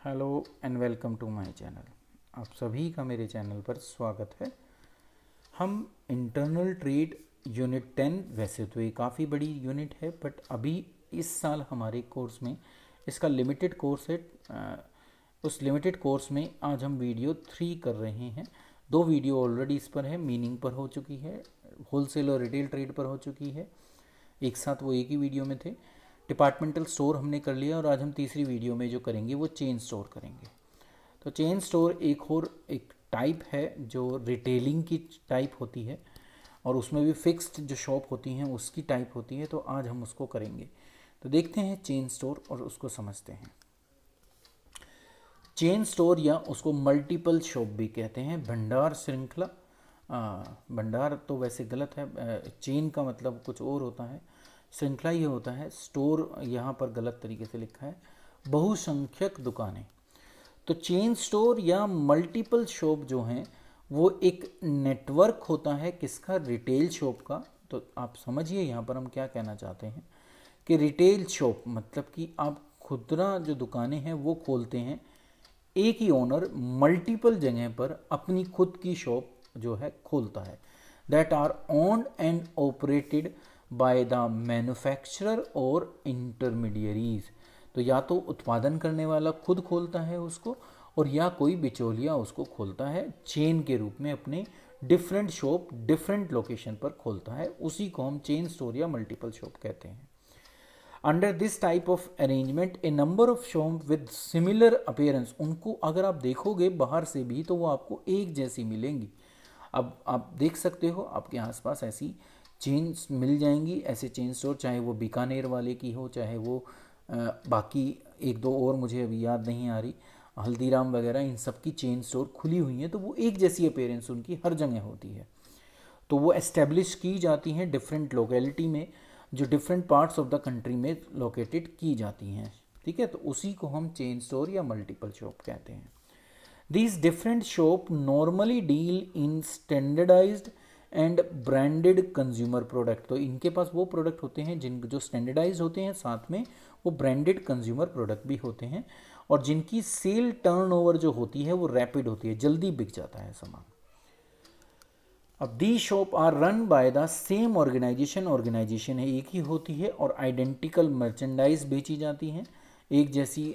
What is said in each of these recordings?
Hello and welcome to my channel. आप सभी का मेरे चैनल पर स्वागत है। हम इंटरनल ट्रेड यूनिट 10, वैसे तो ये काफ़ी बड़ी यूनिट है बट अभी इस साल हमारे कोर्स में इसका लिमिटेड कोर्स है। उस लिमिटेड कोर्स में आज हम वीडियो 3 कर रहे हैं। 2 वीडियो ऑलरेडी इस पर है, मीनिंग पर हो चुकी है, होलसेल और रिटेल ट्रेड पर हो चुकी है। एक साथ वो एक ही वीडियो में थे। डिपार्टमेंटल स्टोर हमने कर लिया और आज हम तीसरी वीडियो में जो करेंगे वो चेन स्टोर करेंगे। तो चेन स्टोर एक टाइप है जो रिटेलिंग की टाइप होती है और उसमें भी फिक्स्ड जो शॉप होती हैं उसकी टाइप होती है। तो आज हम उसको करेंगे। तो देखते हैं चेन स्टोर और उसको समझते हैं। चेन स्टोर या उसको मल्टीपल शॉप भी कहते हैं। भंडार श्रृंखला, भंडार तो वैसे गलत है, चेन का मतलब कुछ और होता है, श्रृंखला ये होता है। स्टोर यहाँ पर गलत तरीके से लिखा है, बहुसंख्यक दुकानें। तो चेन स्टोर या मल्टीपल शॉप जो हैं वो एक नेटवर्क होता है किसका, रिटेल शॉप का। तो आप समझिए यहाँ पर हम क्या कहना चाहते हैं कि रिटेल शॉप मतलब कि आप खुदरा जो दुकानें हैं वो खोलते हैं। एक ही ओनर मल्टीपल जगह पर अपनी खुद की शॉप जो है खोलता है। That are owned and operated by the manufacturer और इंटरमीडियरीज। तो या तो उत्पादन करने वाला खुद खोलता है उसको और या कोई बिचौलिया उसको खोलता है, चेन के रूप में अपने डिफरेंट शॉप डिफरेंट लोकेशन पर खोलता है। उसी को हम चेन स्टोर या मल्टीपल शॉप कहते हैं। Under this type of arrangement A number of shop with similar appearance, उनको अगर आप देखोगे बाहर से भी तो वो आपको एक जैसी मिलेंगी। अब आप देख सकते हो आपके आसपास ऐसी चेन्स मिल जाएंगी, ऐसे चेन स्टोर, चाहे वो बीकानेर वाले की हो, चाहे वो बाकी एक दो और मुझे अभी याद नहीं आ रही, हल्दीराम वगैरह, इन सब की चेन स्टोर खुली हुई हैं। तो वो एक जैसी अपीयरेंस उनकी हर जगह होती है। तो वो एस्टेब्लिश की जाती हैं डिफरेंट लोकेलिटी में, जो different parts of the country में लोकेटेड की जाती हैं। ठीक है, तो उसी को हम चेन स्टोर या मल्टीपल शॉप कहते हैं। These different shop normally deal in standardized and branded consumer product. तो इनके पास वो प्रोडक्ट होते हैं जिन जो स्टैंडर्डाइज होते हैं, साथ में वो ब्रांडेड कंज्यूमर प्रोडक्ट भी होते हैं और जिनकी सेल टर्नओवर जो होती है वो रैपिड होती है, जल्दी बिक जाता है सामान। अब the shop are run by the same organization है, एक ही होती है और आइडेंटिकल मर्चेंडाइज बेची जाती हैं, एक जैसी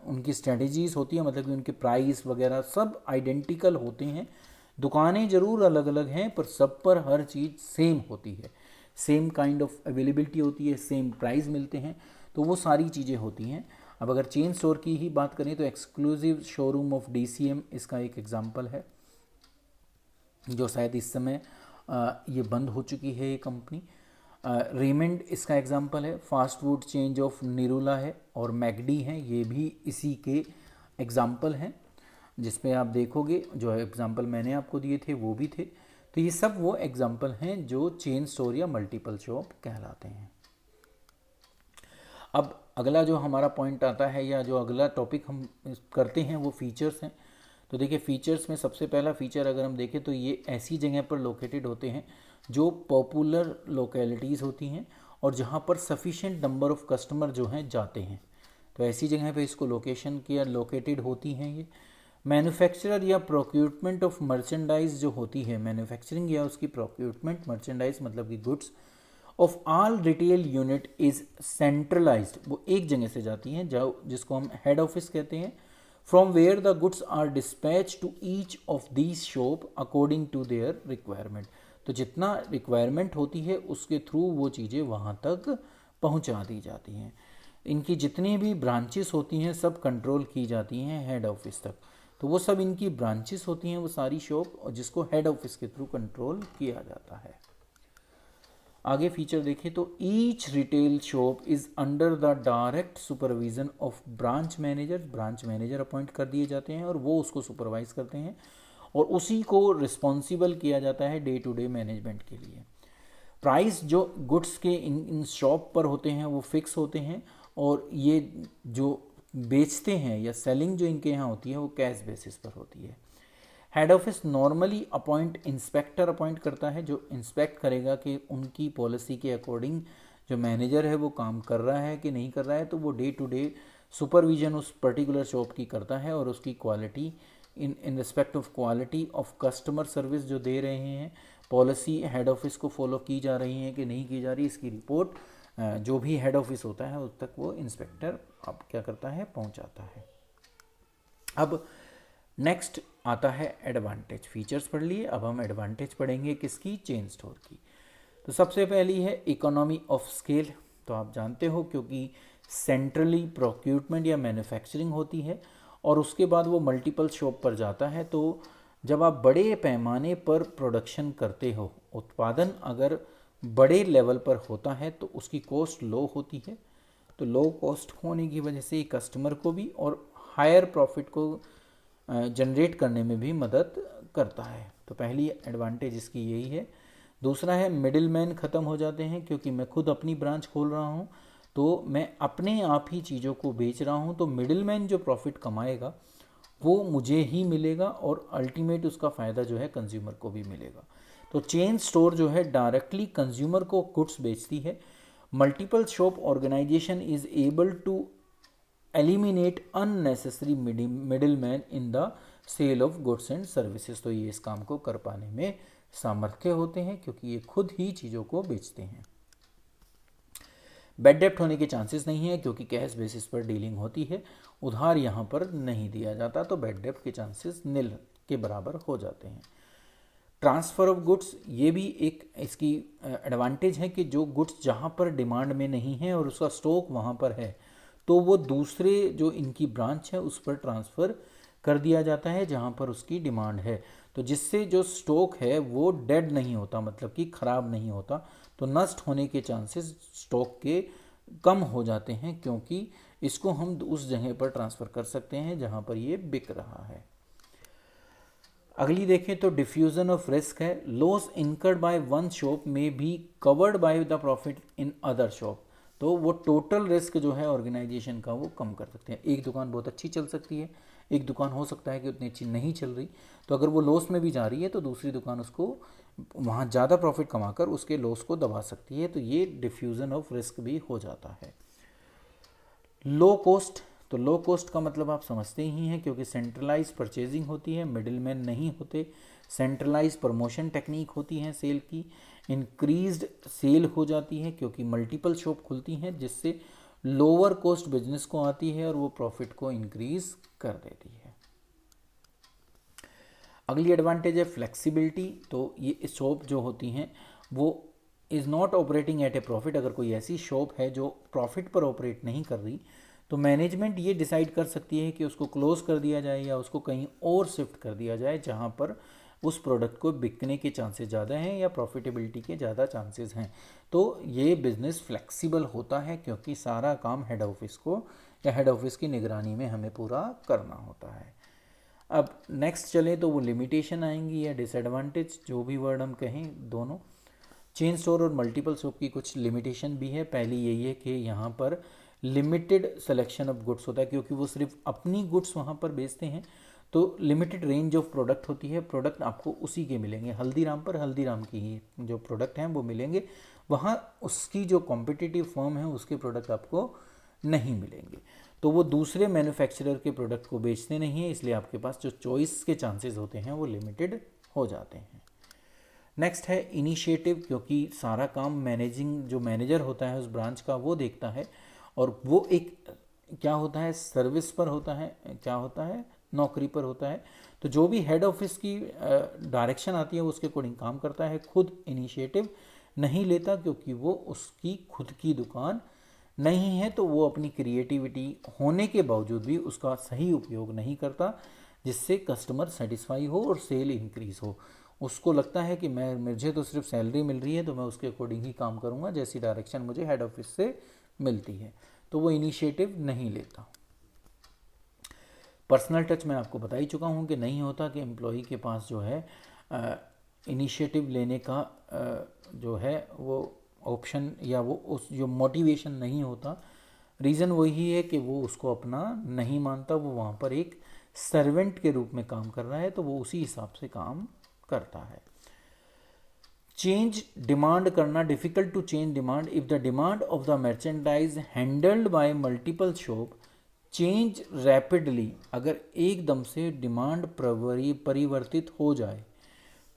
उनकी स्ट्रेटजीज होती है, मतलब कि उनके प्राइस वगैरह सब आइडेंटिकल होते हैं। दुकानें ज़रूर अलग अलग हैं पर सब पर हर चीज़ सेम होती है, सेम काइंड ऑफ अवेलेबिलिटी होती है, सेम प्राइस मिलते हैं। तो वो सारी चीज़ें होती हैं। अब अगर चेन स्टोर की ही बात करें तो एक्सक्लूसिव शोरूम ऑफ DCM इसका एक एग्जाम्पल है, जो शायद इस समय ये बंद हो चुकी है ये कंपनी। रेमंड इसका एग्जांपल है, fast food change of Nirula है और मैकडी है, ये भी इसी के एग्जांपल हैं, जिसमें आप देखोगे जो एग्जांपल मैंने आपको दिए थे वो भी थे। तो ये सब वो एग्जांपल हैं जो चेन स्टोर या मल्टीपल शॉप कहलाते हैं। अब अगला जो हमारा पॉइंट आता है या जो अगला टॉपिक हम करते हैं वो फीचर्स हैं। तो देखिए फीचर्स में सबसे पहला फीचर अगर हम देखें तो ये ऐसी जगह पर लोकेटेड होते हैं जो पॉपुलर लोकेलिटीज़ होती हैं और जहाँ पर सफिशिएंट नंबर ऑफ कस्टमर जो हैं जाते हैं। तो ऐसी जगह पे इसको लोकेशन किया लोकेटेड होती हैं ये। मैन्युफैक्चरर या प्रोक्यूरमेंट ऑफ मर्चेंडाइज जो होती है, मैन्युफैक्चरिंग या उसकी प्रोक्यूरमेंट, मर्चेंडाइज मतलब कि goods of all retail unit is centralised, वो एक जगह से जाती हैं जो जिसको हम हेड ऑफिस कहते हैं। From where the goods are dispatch to each of these shop according to their requirement. तो जितना रिक्वायरमेंट होती है उसके थ्रू वो चीज़ें वहाँ तक पहुँचा दी जाती हैं। इनकी जितनी भी ब्रांचेस होती हैं सब कंट्रोल की जाती हैं हेड ऑफिस तक। तो वो सब इनकी ब्रांचेस होती हैं वो सारी शॉप, और जिसको हेड ऑफिस के थ्रू कंट्रोल किया जाता है। आगे फीचर देखें तो each retail shop is under the direct supervision of branch manager. Branch manager appoint कर दिए जाते हैं और वो उसको सुपरवाइज करते हैं और उसी को रिस्पॉन्सिबल किया जाता है डे टू डे मैनेजमेंट के लिए। प्राइस जो गुड्स के इन शॉप पर होते हैं वो फिक्स होते हैं और ये जो बेचते हैं या सेलिंग जो इनके यहाँ होती है वो कैश बेसिस पर होती है। Head office normally inspector appoint करता है जो इंस्पेक्ट करेगा कि उनकी पॉलिसी के अकॉर्डिंग जो मैनेजर है वो काम कर रहा है कि नहीं कर रहा है। तो वो डे टू डे सुपरविजन उस पर्टिकुलर शॉप की करता है और उसकी quality in respect of quality of customer service जो दे रहे हैं, पॉलिसी हेड ऑफिस को फॉलो की जा रही है कि नहीं की जा रही, इसकी रिपोर्ट जो भी हेड ऑफिस होता है उस तक वो इंस्पेक्टर अब क्या करता है, पहुंचाता है। अब नेक्स्ट आता है एडवांटेज। फीचर्स पढ़ लिए, अब हम एडवांटेज पढ़ेंगे किसकी, चेन स्टोर की। तो सबसे पहली है इकोनॉमी ऑफ स्केल। तो आप जानते हो क्योंकि सेंट्रली प्रोक्यूरमेंट या मैन्युफैक्चरिंग होती है और उसके बाद वो मल्टीपल शॉप पर जाता है, तो जब आप बड़े पैमाने पर प्रोडक्शन करते हो, उत्पादन अगर बड़े लेवल पर होता है तो उसकी कॉस्ट लो होती है। तो लो कॉस्ट होने की वजह से कस्टमर को भी और हायर प्रॉफिट को जनरेट करने में भी मदद करता है। तो पहली एडवांटेज इसकी यही है। दूसरा है मिडिल मैन ख़त्म हो जाते हैं, क्योंकि मैं खुद अपनी ब्रांच खोल रहा हूँ तो मैं अपने आप ही चीज़ों को बेच रहा हूँ, तो मिडिल मैन जो प्रॉफिट कमाएगा वो मुझे ही मिलेगा और अल्टीमेट उसका फ़ायदा जो है कंज्यूमर को भी मिलेगा। तो चेन स्टोर जो है डायरेक्टली कंज्यूमर को गुड्स बेचती है। Multiple shop organization is able to eliminate unnecessary middle man in the sale of goods and services. तो ये इस काम को कर पाने में सामर्थ्य होते हैं क्योंकि ये खुद ही चीज़ों को बेचते हैं। बैड डेप्ट होने के चांसेस नहीं है क्योंकि कैश बेसिस पर डीलिंग होती है, उधार यहाँ पर नहीं दिया जाता, तो बैड डेप्ट के चांसेस नील के बराबर हो जाते हैं। ट्रांसफ़र ऑफ गुड्स, ये भी एक इसकी एडवांटेज है कि जो गुड्स जहाँ पर डिमांड में नहीं है और उसका स्टॉक वहाँ पर है तो वो दूसरे जो इनकी ब्रांच है उस पर ट्रांसफ़र कर दिया जाता है जहाँ पर उसकी डिमांड है, तो जिससे जो स्टॉक है वो डेड नहीं होता, मतलब कि ख़राब नहीं होता, तो नष्ट होने के चांसेस स्टॉक के कम हो जाते हैं क्योंकि इसको हम उस जगह पर ट्रांसफ़र कर सकते हैं जहाँ पर ये बिक रहा है। अगली देखें तो डिफ्यूज़न ऑफ रिस्क है। Loss incurred by one shop में be covered by the profit in other shop. तो वो टोटल रिस्क जो है ऑर्गेनाइजेशन का वो कम कर सकते हैं। एक दुकान बहुत अच्छी चल सकती है, एक दुकान हो सकता है कि उतनी अच्छी नहीं चल रही, तो अगर वो लॉस में भी जा रही है तो दूसरी दुकान उसको वहाँ ज़्यादा प्रॉफिट कमाकर उसके लॉस को दबा सकती है, तो ये डिफ्यूज़न ऑफ रिस्क भी हो जाता है। लो कॉस्ट, तो लो कॉस्ट का मतलब आप समझते ही हैं क्योंकि सेंट्रलाइज परचेजिंग होती है, मिडिल मैन नहीं होते, सेंट्रलाइज प्रमोशन टेक्निक होती है सेल की, इंक्रीज्ड सेल हो जाती है क्योंकि मल्टीपल शॉप खुलती हैं जिससे लोअर कॉस्ट बिजनेस को आती है और वो प्रॉफिट को इंक्रीज कर देती है। अगली एडवांटेज है फ्लेक्सिबिलिटी। तो ये शॉप जो होती हैं वो is not operating eight A profit. अगर कोई ऐसी शॉप है जो प्रॉफिट पर ऑपरेट नहीं कर रही तो मैनेजमेंट ये डिसाइड कर सकती है कि उसको क्लोज़ कर दिया जाए या उसको कहीं और शिफ्ट कर दिया जाए जहाँ पर उस प्रोडक्ट को बिकने के चांसेस ज़्यादा हैं या प्रॉफिटेबिलिटी के ज़्यादा चांसेस हैं। तो ये बिज़नेस फ्लेक्सिबल होता है क्योंकि सारा काम हेड ऑफिस को या हेड ऑफिस की निगरानी में हमें पूरा करना होता है। अब नेक्स्ट चले तो वो लिमिटेशन आएंगी या डिसएडवांटेज, जो भी वर्ड हम कहें दोनों। चेन स्टोर और मल्टीपल शॉप की कुछ लिमिटेशन भी है। पहली यही है कि यहाँ पर लिमिटेड सिलेक्शन ऑफ गुड्स होता है क्योंकि वो सिर्फ अपनी गुड्स वहाँ पर बेचते हैं, तो लिमिटेड रेंज ऑफ प्रोडक्ट होती है। प्रोडक्ट आपको उसी के मिलेंगे, हल्दीराम पर हल्दीराम की ही जो प्रोडक्ट हैं वो मिलेंगे, वहाँ उसकी जो कॉम्पिटिटिव फर्म है उसके प्रोडक्ट आपको नहीं मिलेंगे। तो वो दूसरे मैन्युफैक्चरर के प्रोडक्ट को बेचते नहीं हैं, इसलिए आपके पास जो चॉइस के चांसेस होते हैं वो लिमिटेड हो जाते हैं। नेक्स्ट है इनिशिएटिव, क्योंकि सारा काम मैनेजिंग जो मैनेजर होता है उस ब्रांच का वो देखता है और वो एक क्या होता है सर्विस पर होता है, क्या होता है नौकरी पर होता है, तो जो भी हेड ऑफिस की डायरेक्शन आती है वो उसके अकॉर्डिंग काम करता है, खुद इनिशिएटिव नहीं लेता क्योंकि वो उसकी खुद की दुकान नहीं है, तो वो अपनी क्रिएटिविटी होने के बावजूद भी उसका सही उपयोग नहीं करता जिससे कस्टमर सेटिस्फाई हो और सेल इंक्रीज हो। उसको लगता है कि मुझे तो सिर्फ सैलरी मिल रही है तो मैं उसके अकॉर्डिंग ही काम करूँगा जैसी डायरेक्शन मुझे हेड ऑफिस से मिलती है, तो वो इनिशिएटिव नहीं लेता। पर्सनल टच मैं आपको बता ही चुका हूँ कि नहीं होता कि एम्प्लॉई के पास जो है इनिशिएटिव लेने का जो है वो ऑप्शन या वो उस जो मोटिवेशन नहीं होता। रीज़न वही है कि वो उसको अपना नहीं मानता, वो वहाँ पर एक सर्वेंट के रूप में काम कर रहा है, तो वो उसी हिसाब से काम करता है। चेंज डिमांड करना, difficult to change demand if the demand of the merchandise handled by multiple shop change rapidly, अगर एकदम से डिमांड परिवर्तित हो जाए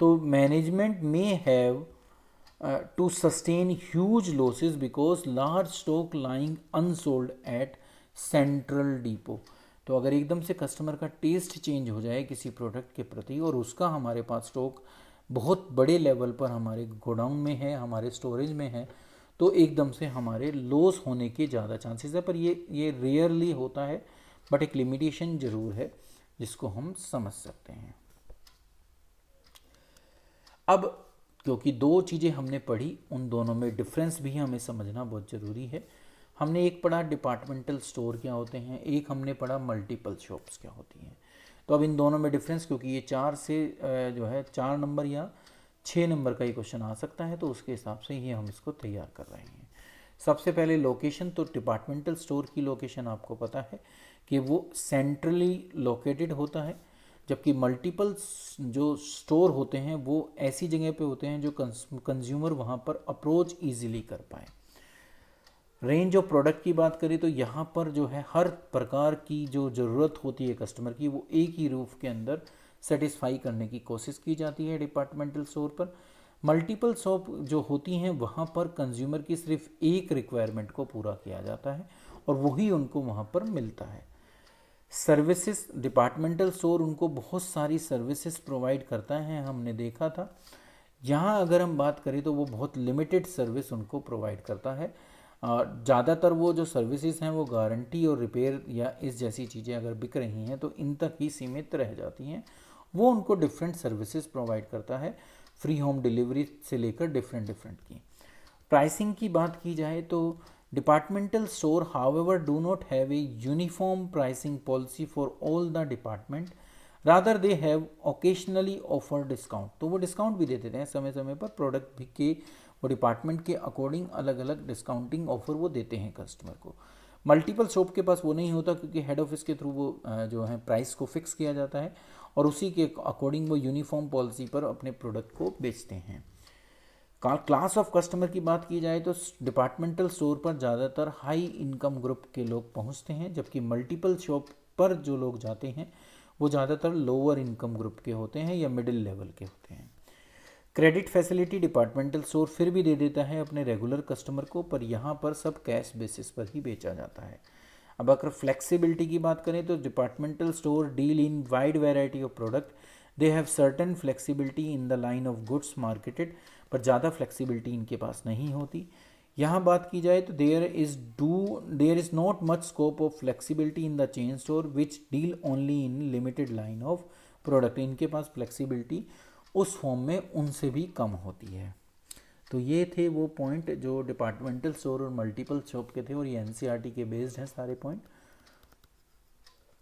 तो मैनेजमेंट में have to sustain huge losses because large stock lying unsold at central depot. तो अगर एकदम से कस्टमर का टेस्ट चेंज हो जाए किसी प्रोडक्ट के प्रति और उसका हमारे पास स्टॉक बहुत बड़े लेवल पर हमारे गोडाउन में है, हमारे स्टोरेज में है, तो एकदम से हमारे लॉस होने के ज़्यादा चांसेस है। पर ये रेयरली होता है, बट एक लिमिटेशन ज़रूर है जिसको हम समझ सकते हैं। अब क्योंकि दो चीज़ें हमने पढ़ी, उन दोनों में डिफरेंस भी हमें समझना बहुत ज़रूरी है। हमने एक पढ़ा डिपार्टमेंटल स्टोर क्या होते हैं, एक हमने पढ़ा मल्टीपल शॉप्स क्या होती हैं। तो अब इन दोनों में डिफरेंस, क्योंकि ये 4 से जो है 4 नंबर या 6 नंबर का ही क्वेश्चन आ सकता है, तो उसके हिसाब से ही हम इसको तैयार कर रहे हैं। सबसे पहले लोकेशन, तो डिपार्टमेंटल स्टोर की लोकेशन आपको पता है कि वो सेंट्रली लोकेटेड होता है, जबकि मल्टीपल जो स्टोर होते हैं वो ऐसी जगह पे होते हैं जो कंज्यूमर वहाँ पर अप्रोच ईजिली कर पाए। रेंज ऑफ प्रोडक्ट की बात करें तो यहाँ पर जो है हर प्रकार की जो ज़रूरत होती है कस्टमर की, वो एक ही रूफ के अंदर सेटिस्फाई करने की कोशिश की जाती है डिपार्टमेंटल स्टोर पर। मल्टीपल शॉप जो होती हैं वहाँ पर कंज्यूमर की सिर्फ एक रिक्वायरमेंट को पूरा किया जाता है और वही उनको वहाँ पर मिलता है। सर्विसेज, डिपार्टमेंटल स्टोर उनको बहुत सारी सर्विसेज प्रोवाइड करता है, हमने देखा था। यहाँ अगर हम बात करें तो वो बहुत लिमिटेड सर्विस उनको प्रोवाइड करता है। ज़्यादातर वो जो सर्विसेज हैं वो गारंटी और रिपेयर या इस जैसी चीज़ें अगर बिक रही हैं तो इन तक ही सीमित रह जाती हैं। वो उनको डिफरेंट सर्विसेज प्रोवाइड करता है, फ्री होम डिलीवरी से लेकर डिफरेंट की। प्राइसिंग की बात की जाए तो departmental store however do not have a uniform pricing policy for all the department, rather they have occasionally offer discount. तो वो डिस्काउंट भी दे देते हैं समय समय पर, प्रोडक्ट भी के वो डिपार्टमेंट के अकॉर्डिंग अलग अलग डिस्काउंटिंग ऑफर वो देते हैं कस्टमर को। मल्टीपल शॉप के पास वो नहीं होता, क्योंकि हेड ऑफिस के थ्रू वो जो है प्राइस को फिक्स किया जाता है और उसी के अकॉर्डिंग वो यूनिफॉर्म पॉलिसी पर अपने प्रोडक्ट को बेचते हैं। क्लास ऑफ कस्टमर की बात की जाए तो डिपार्टमेंटल स्टोर पर ज़्यादातर हाई इनकम ग्रुप के लोग पहुंचते हैं, जबकि मल्टीपल शॉप पर जो लोग जाते हैं वो ज़्यादातर लोअर इनकम ग्रुप के होते हैं या मिडिल लेवल के होते हैं। क्रेडिट फैसिलिटी डिपार्टमेंटल स्टोर फिर भी दे देता है अपने रेगुलर कस्टमर को, पर यहाँ पर सब कैश बेसिस पर ही बेचा जाता है। अब अगर फ्लेक्सिबिलिटी की बात करें तो departmental store deal in wide variety of product, they have certain flexibility in the line of goods marketed, पर ज़्यादा फ्लेक्सिबिलिटी इनके पास नहीं होती। यहाँ बात की जाए तो there is not much scope of flexibility in the chain store which deal only in limited line of product. इनके पास फ्लेक्सिबिलिटी उस फॉर्म में उनसे भी कम होती है। तो ये थे वो पॉइंट जो डिपार्टमेंटल स्टोर और मल्टीपल शॉप के थे, और ये एनसीईआरटी के बेस्ड हैं सारे पॉइंट।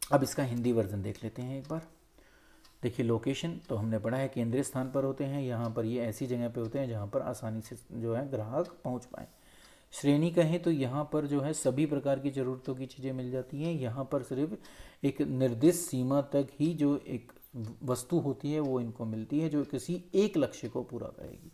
अब इसका हिंदी वर्जन देख लेते हैं एक बार। देखिए लोकेशन तो हमने पढ़ा है केंद्रीय स्थान पर होते हैं, यहाँ पर ये ऐसी जगह पे होते हैं जहाँ पर आसानी से जो है ग्राहक पहुँच पाए। श्रेणी कहें तो यहाँ पर जो है सभी प्रकार की ज़रूरतों की चीज़ें मिल जाती हैं। यहाँ पर सिर्फ एक निर्दिष्ट सीमा तक ही जो एक वस्तु होती है वो इनको मिलती है जो किसी एक लक्ष्य को पूरा करेगी।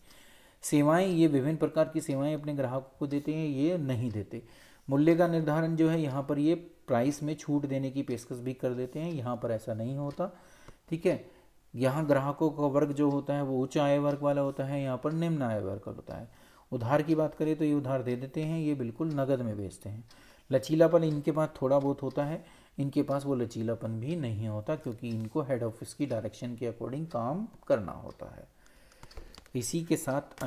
सेवाएं, ये विभिन्न प्रकार की सेवाएं अपने ग्राहकों को देते हैं, ये नहीं देते। मूल्य का निर्धारण जो है यहाँ पर ये प्राइस में छूट देने की पेशकश भी कर देते हैं, यहाँ पर ऐसा नहीं होता। ठीक है, यहाँ ग्राहकों का वर्ग जो होता है वो उच्च आय वर्ग वाला होता है, यहाँ पर निम्न आय वर्ग होता है। उधार की बात करें तो ये उधार दे देते हैं, ये बिल्कुल नगद में बेचते हैं। लचीलापन इनके पास थोड़ा बहुत होता है, इनके पास वो लचीलापन भी नहीं होता क्योंकि इनको हेड ऑफिस की डायरेक्शन के अकॉर्डिंग काम करना होता है। इसी के साथ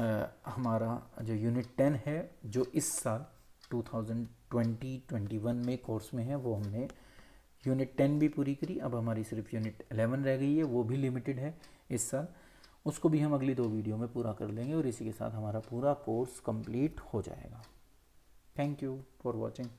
हमारा जो यूनिट 10 है जो इस साल 2020-21 में कोर्स में है, वो हमने यूनिट 10 भी पूरी करी। अब हमारी सिर्फ यूनिट 11 रह गई है, वो भी लिमिटेड है इस साल, उसको भी हम अगली 2 वीडियो में पूरा कर लेंगे और इसी के साथ हमारा पूरा कोर्स कंप्लीट हो जाएगा। Thank you for watching.